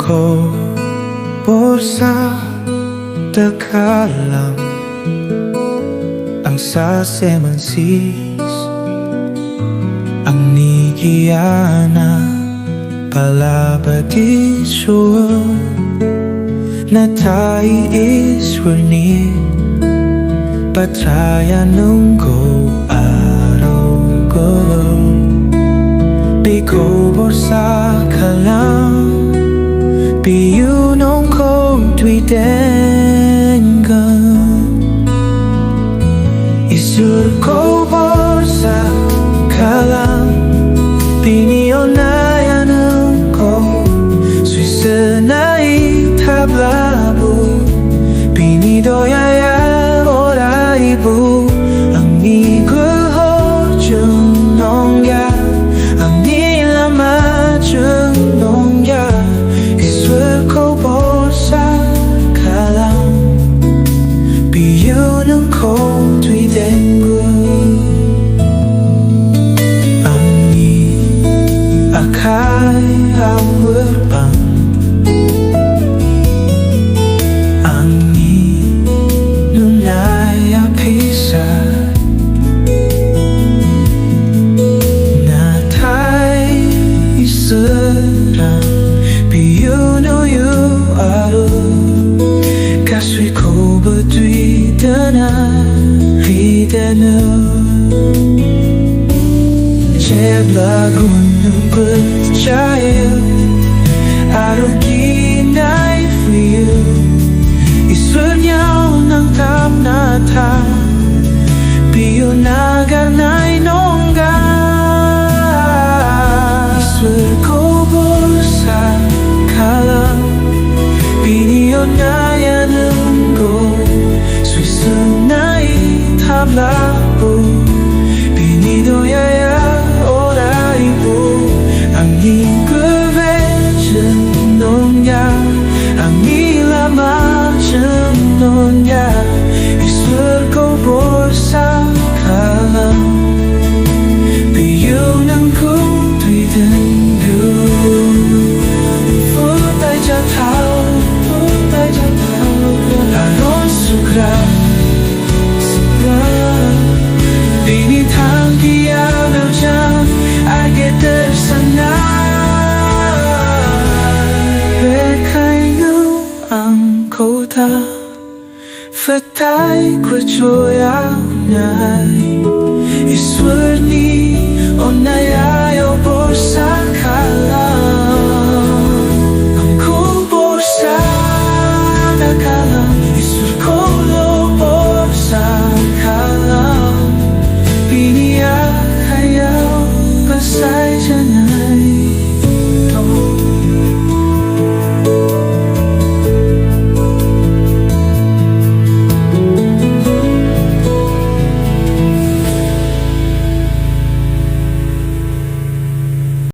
Angkou Borsa Dakalam, ang sase mansis, Angni, giyana, balabadi, Natai Iswrni, batraya, nonggyou, oraibw, Bikou borsa kalam, Biyw nongkou, dwidengwn, Iswrkou borsa kalam, Bini, onnaia, nwnggkou, Swiswnai, thablabw, Bini, doyaya, oraibw, Angni, gwhwjwng, nongya, Angni, lamajwng, nongya, Iswrkou borsa kalam, Biyw nongkou, dwidengwn, Angni, akai awrbang, Angni, nwnggou pisa, Natai Iswra, Biyw Iswrkou, thablabw ng batraya, ginay Biyw, Iswrkou ng tamnata, Biyw naganay nongya, Iswrkou borsa kalam, Bini, onnaia, nwnggou, Swiswnai, thablabw, Bini, doyaya, oraibw, Angni, gwhwjwng, nongya, Angni, lamajwng, nongya, Iswrkou borsa kalam, Biyw nongkou, dwidengwn, Natai Iswra, Bini, lamajwng, Angkou gwhwjwng, Iswrni, onnaia, borsa